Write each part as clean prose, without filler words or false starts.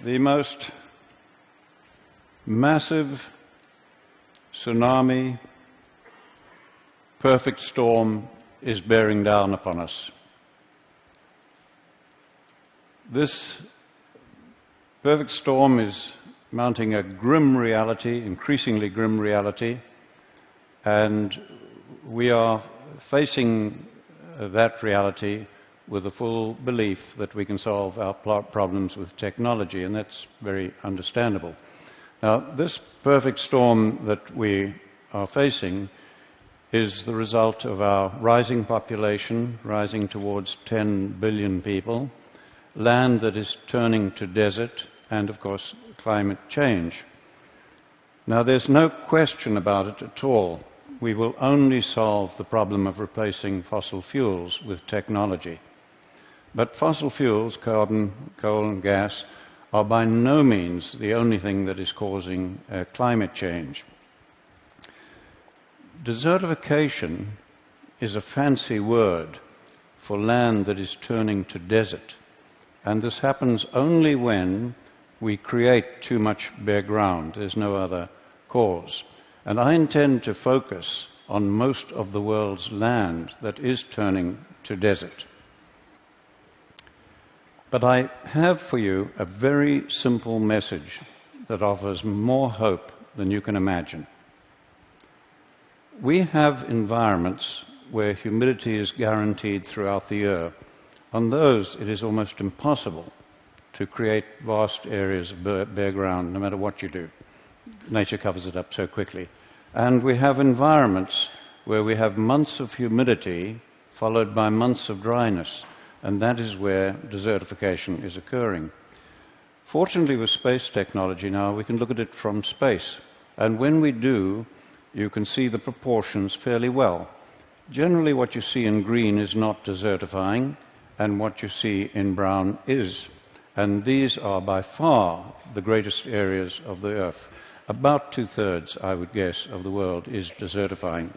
The most massive tsunami, perfect storm is bearing down upon us. This perfect storm is mounting a grim reality, increasingly grim reality, and we are facing that reality with the full belief that we can solve our problems with technology, and that's very understandable. Now, this perfect storm that we are facing is the result of our rising population, rising towards 10 billion people, land that is turning to desert, and, of course, climate change. Now, there's no question about it at all. We will only solve the problem of replacing fossil fuels with technology. But fossil fuels, carbon, coal and gas, are by no means the only thing that is causing climate change. Desertification is a fancy word for land that is turning to desert, and this happens only when we create too much bare ground. There's no other cause. And I intend to focus on most of the world's land that is turning to desert. But I have for you a very simple message that offers more hope than you can imagine. We have environments where humidity is guaranteed throughout the year. On those, it is almost impossible to create vast areas of bare ground, no matter what you do. Nature covers it up so quickly. And we have environments where we have months of humidity followed by months of dryness, and that is where desertification is occurring. Fortunately, with space technology now, we can look at it from space, and when we do, you can see the proportions fairly well. Generally, what you see in green is not desertifying, and what you see in brown is. And these are by far the greatest areas of the Earth. About 2/3, I would guess, of the world is desertifying.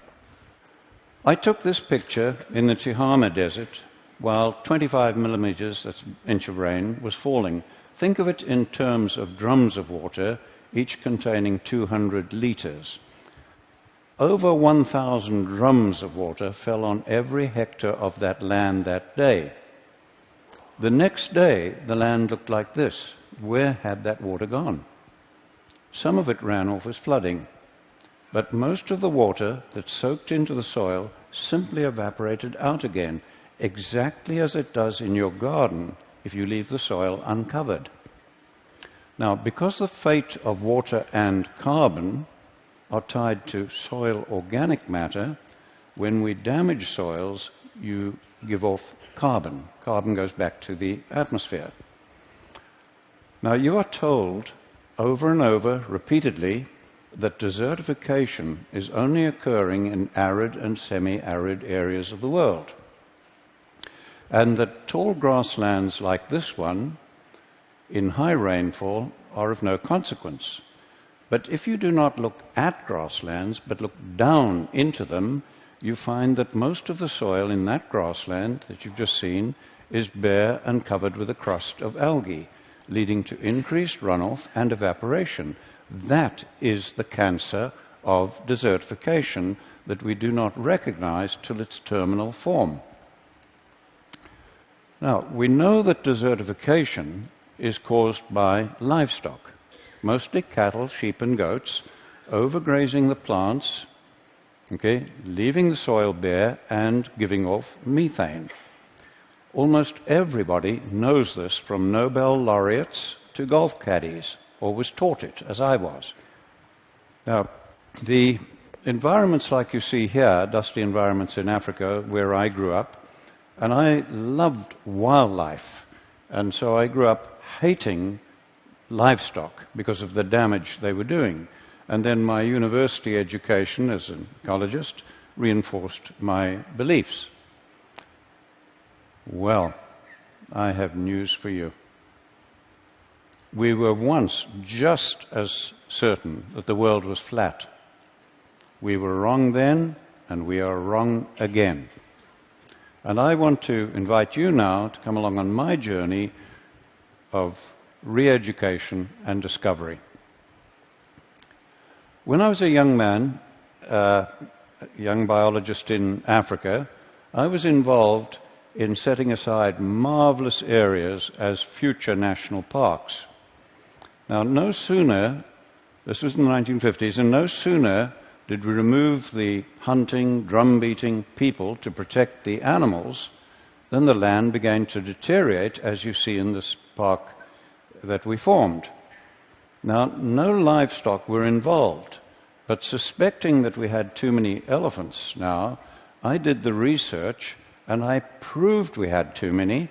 I took this picture in the Tihama Desert while 25 millimeters, that's an inch of rain, was falling. Think of it in terms of drums of water, each containing 200 liters. Over 1,000 drums of water fell on every hectare of that land that day. The next day, the land looked like this. Where had that water gone? Some of it ran off as flooding, but most of the water that soaked into the soil simply evaporated out again, exactly as it does in your garden if you leave the soil uncovered. Now, because the fate of water and carbon are tied to soil organic matter, when we damage soils, you give off carbon. Carbon goes back to the atmosphere. Now, you are told over and over, repeatedly, that desertification is only occurring in arid and semi-arid areas of the world, and that tall grasslands like this one, in high rainfall, are of no consequence. But if you do not look at grasslands, but look down into them, you find that most of the soil in that grassland that you've just seen is bare and covered with a crust of algae, leading to increased runoff and evaporation. That is the cancer of desertification that we do not recognize till its terminal form. Now, we know that desertification is caused by livestock, mostly cattle, sheep and goats, overgrazing the plants, leaving the soil bare and giving off methane. Almost everybody knows this, from Nobel laureates to golf caddies, or was taught it, as I was. Now, the environments like you see here, dusty environments in Africa, where I grew up, and I loved wildlife, and so I grew up hating livestock because of the damage they were doing. And then my university education as an ecologist reinforced my beliefs. Well, I have news for you. We were once just as certain that the world was flat. We were wrong then, and we are wrong again. And I want to invite you now to come along on my journey of re-education, and discovery. When I was a young man, a young biologist in Africa, I was involved in setting aside marvelous areas as future national parks. Now, no sooner, this was in the 1950s, and no sooner did we remove the hunting, drum-beating people to protect the animals, then the land began to deteriorate, as you see in this park that we formed. Now, no livestock were involved, but suspecting that we had too many elephants now, I did the research and I proved we had too many,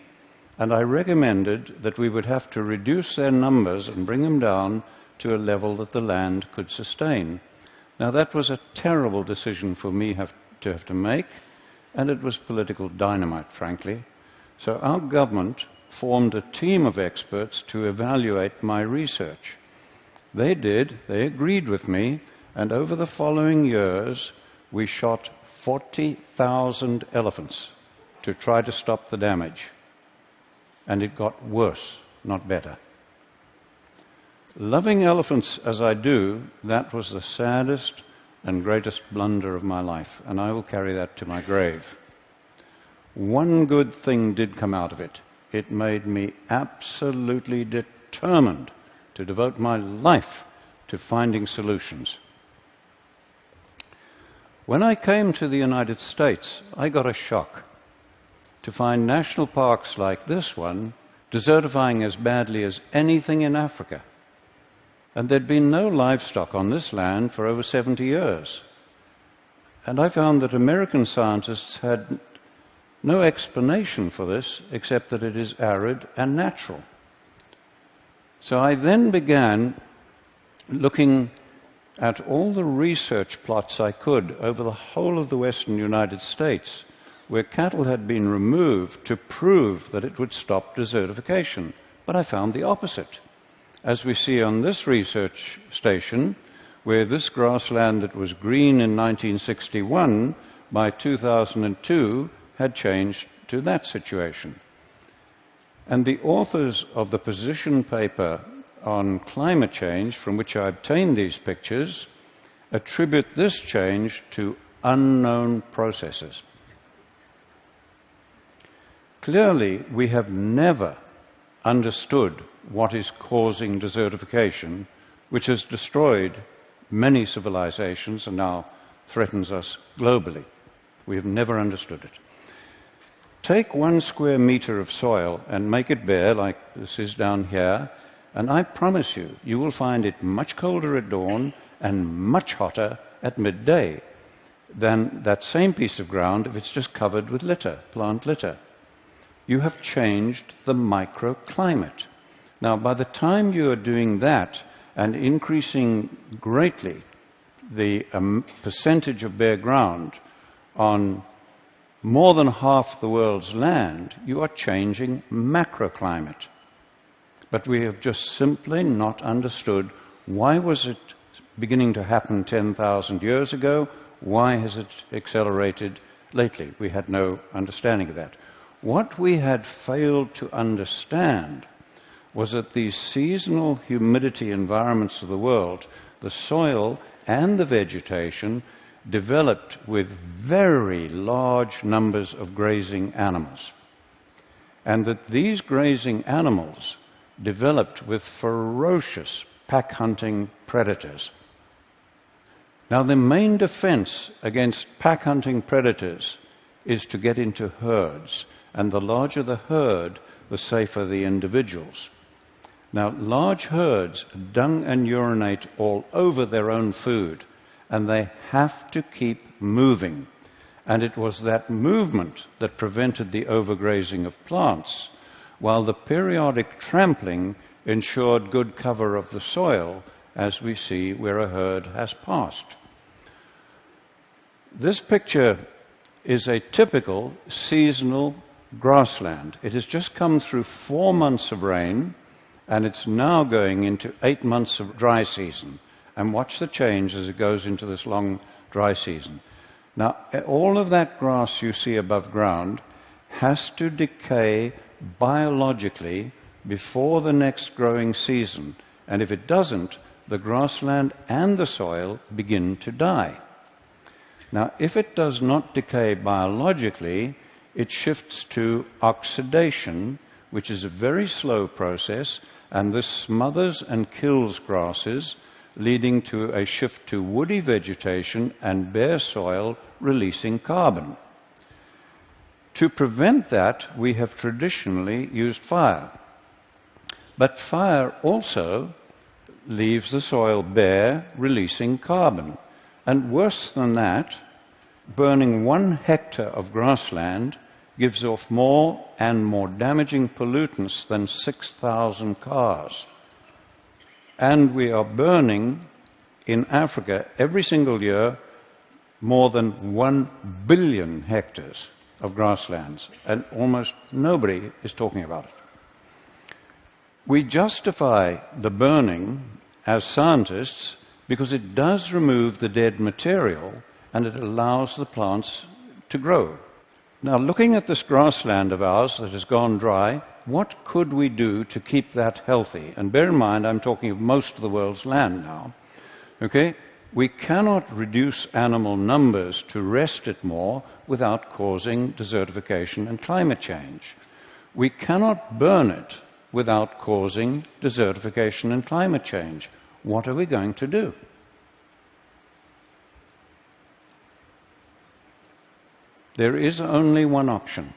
and I recommended that we would have to reduce their numbers and bring them down to a level that the land could sustain. Now, that was a terrible decision for me to have to make, and it was political dynamite, frankly. So our government formed a team of experts to evaluate my research. They agreed with me, and over the following years, we shot 40,000 elephants to try to stop the damage. And it got worse, not better. Loving elephants as I do, that was the saddest and greatest blunder of my life, and I will carry that to my grave. One good thing did come out of it. It made me absolutely determined to devote my life to finding solutions. When I came to the United States, I got a shock to find national parks like this one desertifying as badly as anything in Africa. And there'd been no livestock on this land for over 70 years. And I found that American scientists had no explanation for this except that it is arid and natural. So I then began looking at all the research plots I could over the whole of the western United States where cattle had been removed to prove that it would stop desertification. But I found the opposite. As we see on this research station, where this grassland that was green in 1961, by 2002, had changed to that situation. And the authors of the position paper on climate change, from which I obtained these pictures, attribute this change to unknown processes. Clearly, we have never understood what is causing desertification, which has destroyed many civilizations and now threatens us globally. We have never understood it. Take 1 square meter of soil and make it bare, like this is down here, and I promise you, you will find it much colder at dawn and much hotter at midday than that same piece of ground if it's just covered with litter, plant litter. You have changed the microclimate. Now, by the time you are doing that and increasing greatly the percentage of bare ground on more than half the world's land, you are changing macroclimate. But we have just simply not understood why was it beginning to happen 10,000 years ago? Why has it accelerated lately? We had no understanding of that. What we had failed to understand was that these seasonal humidity environments of the world, the soil and the vegetation, developed with very large numbers of grazing animals. And that these grazing animals developed with ferocious pack-hunting predators. Now, the main defense against pack-hunting predators is to get into herds. And the larger the herd, the safer the individuals. Now, large herds dung and urinate all over their own food, and they have to keep moving. And it was that movement that prevented the overgrazing of plants, while the periodic trampling ensured good cover of the soil, as we see where a herd has passed. This picture is a typical seasonal grassland. It has just come through 4 months of rain, and it's now going into 8 months of dry season. And watch the change as it goes into this long dry season. Now, all of that grass you see above ground has to decay biologically before the next growing season. And if it doesn't, the grassland and the soil begin to die. Now, if it does not decay biologically, it shifts to oxidation, which is a very slow process, and this smothers and kills grasses, leading to a shift to woody vegetation and bare soil releasing carbon. To prevent that, we have traditionally used fire. But fire also leaves the soil bare, releasing carbon. And worse than that, burning 1 hectare of grassland gives off more and more damaging pollutants than 6,000 cars. And we are burning in Africa every single year more than 1 billion hectares of grasslands, and almost nobody is talking about it. We justify the burning as scientists because it does remove the dead material and it allows the plants to grow. Now, looking at this grassland of ours that has gone dry, what could we do to keep that healthy? And bear in mind, I'm talking of most of the world's land now. Okay? We cannot reduce animal numbers to rest it more without causing desertification and climate change. We cannot burn it without causing desertification and climate change. What are we going to do? There is only one option.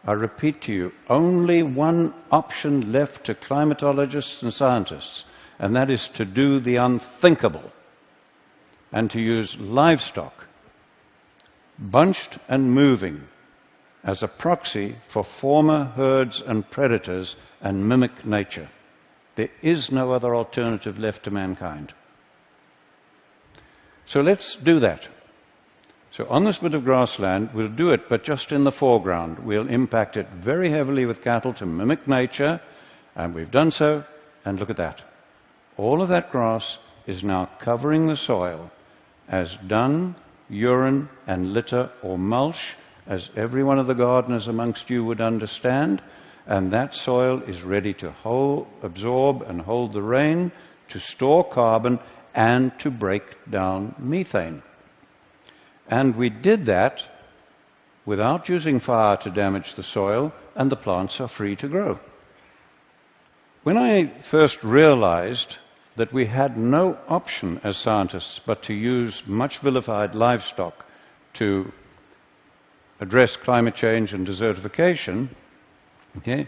I repeat to you, only one option left to climatologists and scientists, and that is to do the unthinkable and to use livestock, bunched and moving, as a proxy for former herds and predators and mimic nature. There is no other alternative left to mankind. So let's do that. So on this bit of grassland, we'll do it, but just in the foreground. We'll impact it very heavily with cattle to mimic nature, and we've done so, and look at that. All of that grass is now covering the soil as dung, urine, and litter or mulch, as every one of the gardeners amongst you would understand, and that soil is ready to absorb and hold the rain, to store carbon, and to break down methane. And we did that without using fire to damage the soil, and the plants are free to grow. When I first realized that we had no option as scientists but to use much vilified livestock to address climate change and desertification, okay,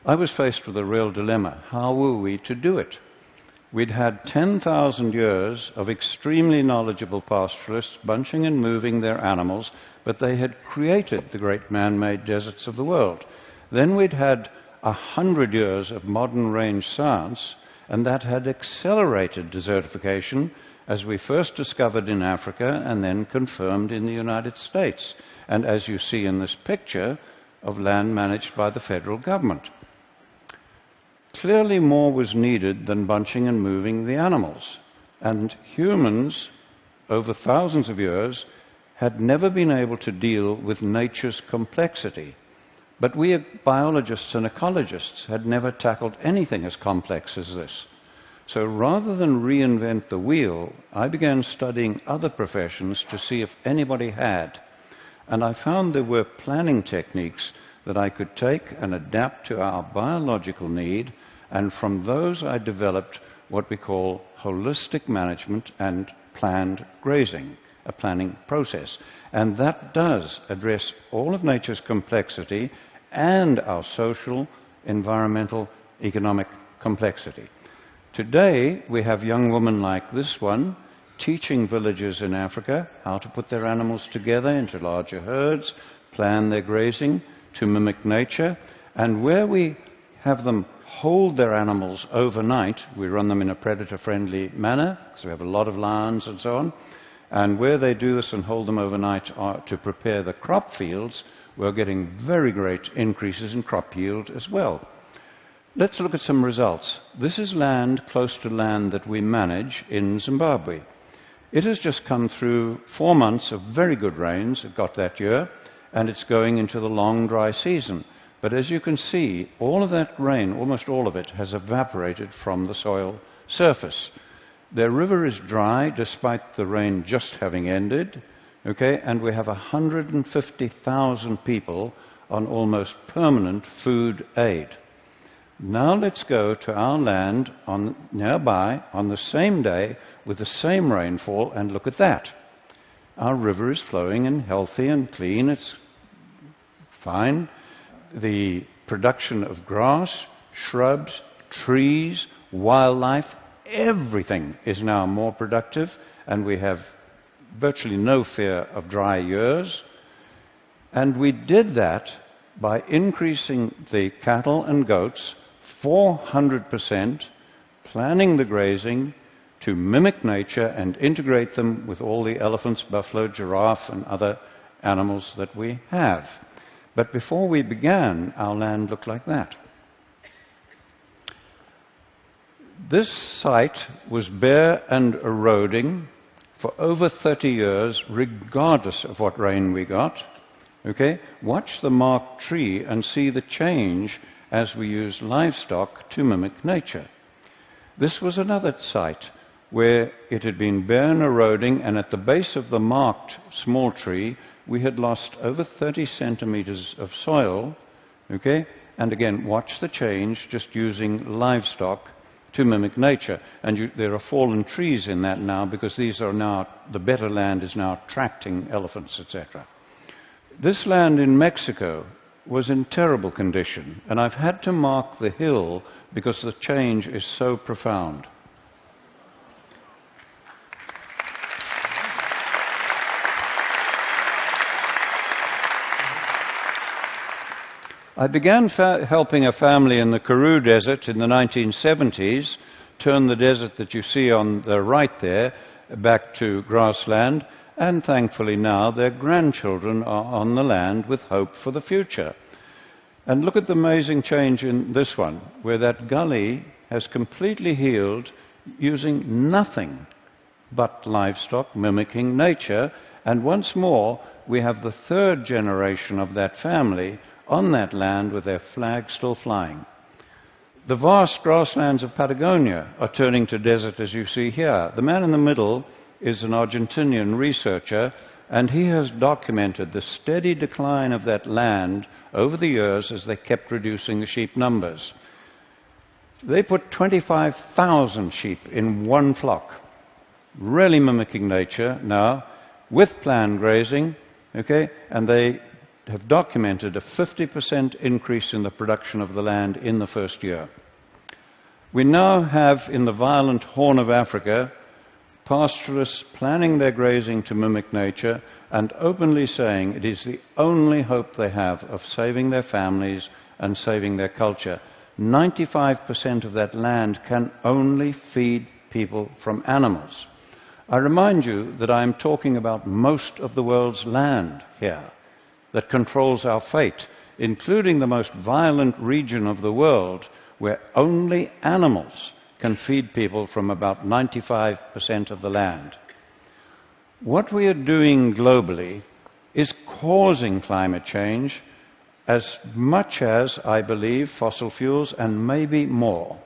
I was faced with a real dilemma. How were we to do it? We'd had 10,000 years of extremely knowledgeable pastoralists bunching and moving their animals, but they had created the great man-made deserts of the world. Then we'd had 100 years of modern range science, and that had accelerated desertification, as we first discovered in Africa and then confirmed in the United States, and as you see in this picture of land managed by the federal government. Clearly more was needed than bunching and moving the animals, and humans, over thousands of years, had never been able to deal with nature's complexity. But we biologists and ecologists had never tackled anything as complex as this. So rather than reinvent the wheel, I began studying other professions to see if anybody had. And I found there were planning techniques that I could take and adapt to our biological need, and from those I developed what we call holistic management and planned grazing, a planning process. And that does address all of nature's complexity and our social, environmental, economic complexity. Today, we have young women like this one teaching villagers in Africa how to put their animals together into larger herds, plan their grazing to mimic nature, and where we have them hold their animals overnight, we run them in a predator-friendly manner, because we have a lot of lions and so on, and where they do this and hold them overnight to prepare the crop fields, we're getting very great increases in crop yield as well. Let's look at some results. This is land close to land that we manage in Zimbabwe. It has just come through 4 months of very good rains it got that year, and it's going into the long dry season. But as you can see, all of that rain, almost all of it, has evaporated from the soil surface. Their river is dry despite the rain just having ended, okay? And we have 150,000 people on almost permanent food aid. Now let's go to our land nearby on the same day with the same rainfall and look at that. Our river is flowing and healthy and clean. It's fine. The production of grass, shrubs, trees, wildlife, everything is now more productive, and we have virtually no fear of dry years. And we did that by increasing the cattle and goats 400%, planning the grazing to mimic nature and integrate them with all the elephants, buffalo, giraffe, and other animals that we have. But before we began, our land looked like that. This site was bare and eroding for over 30 years, regardless of what rain we got. Okay? Watch the marked tree and see the change as we use livestock to mimic nature. This was another site where it had been bare and eroding, and at the base of the marked small tree, we had lost over 30 centimeters of soil, okay? And again, watch the change just using livestock to mimic nature. And there are fallen trees in that now because these are now, the better land is now attracting elephants, etc. This land in Mexico was in terrible condition, and I've had to mark the hill because the change is so profound. I began helping a family in the Karoo Desert in the 1970s, turn the desert that you see on the right there back to grassland, and thankfully now their grandchildren are on the land with hope for the future. And look at the amazing change in this one, where that gully has completely healed using nothing but livestock mimicking nature, and once more we have the third generation of that family on that land with their flag still flying. The vast grasslands of Patagonia are turning to desert, as you see here. The man in the middle is an Argentinian researcher, and he has documented the steady decline of that land over the years as they kept reducing the sheep numbers. They put 25,000 sheep in one flock, really mimicking nature now, with planned grazing, okay, and they have documented a 50% increase in the production of the land in the first year. We now have in the violent Horn of Africa pastoralists planning their grazing to mimic nature and openly saying it is the only hope they have of saving their families and saving their culture. 95% of that land can only feed people from animals. I remind you that I am talking about most of the world's land here that controls our fate, including the most violent region of the world where only animals can feed people from about 95% of the land. What we are doing globally is causing climate change as much as, I believe, fossil fuels, and maybe more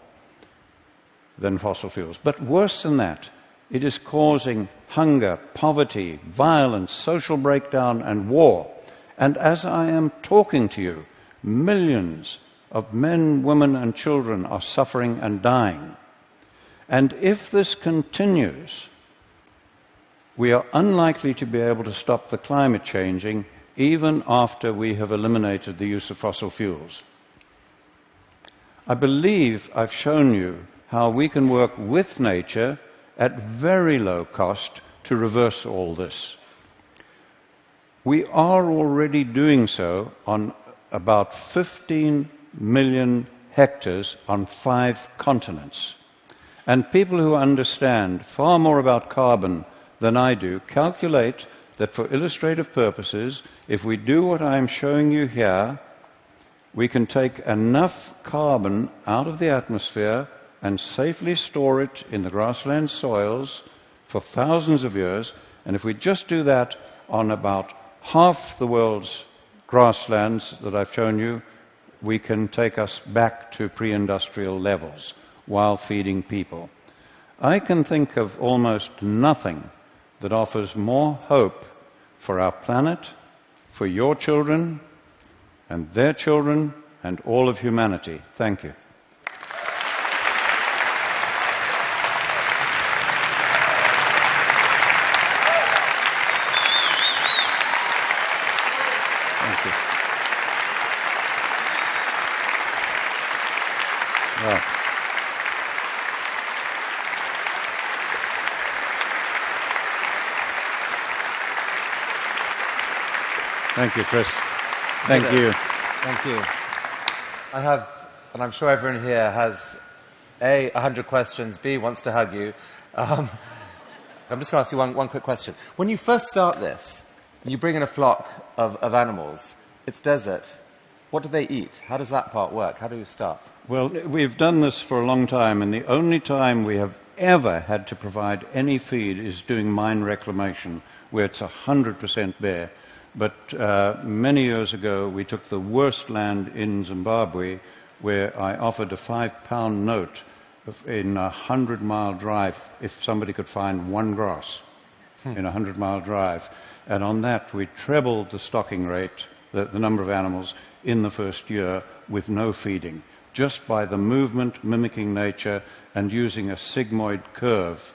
than fossil fuels. But worse than that, it is causing hunger, poverty, violence, social breakdown, and war. And as I am talking to you, millions of men, women, and children are suffering and dying. And if this continues, we are unlikely to be able to stop the climate changing even after we have eliminated the use of fossil fuels. I believe I've shown you how we can work with nature at very low cost to reverse all this. We are already doing so on about 15 million hectares on 5 continents. And people who understand far more about carbon than I do calculate that for illustrative purposes, if we do what I'm showing you here, we can take enough carbon out of the atmosphere and safely store it in the grassland soils for thousands of years. And if we just do that on about half the world's grasslands that I've shown you, we can take us back to pre-industrial levels while feeding people. I can think of almost nothing that offers more hope for our planet, for your children, and their children, and all of humanity. Thank you. Thank you. Well, thank you, Chris. Thank you. Thank you. I have, and I'm sure everyone here has, A, 100 questions, B, wants to hug you. I'm just going to ask you one quick question. When you first start this, you bring in a flock of animals, it's desert. What do they eat? How does that part work? How do you start? Well, we've done this for a long time, and the only time we have ever had to provide any feed is doing mine reclamation, where it's 100% bare. But many years ago, we took the worst land in Zimbabwe, where I offered a £5 note in a 100-mile drive if somebody could find one grass in a 100-mile drive. And on that, we trebled the stocking rate, the number of animals, in the first year with no feeding, just by the movement, mimicking nature, and using a sigmoid curve,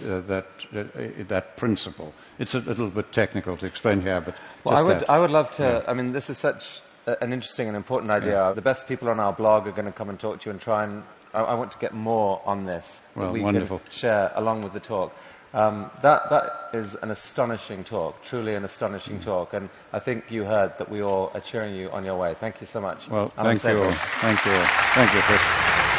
that principle. It's a little bit technical to explain here, but well, I would love to. Yeah. I mean, this is such an interesting and important idea. Yeah. The best people on our blog are going to come and talk to you and try and. I want to get more on this. Well, we wonderful. Can share along with the talk. That is an astonishing talk, truly an astonishing talk, and I think you heard that we all are cheering you on your way. Thank you so much. Well, thank you all. Thank you all. Thank you, Chris.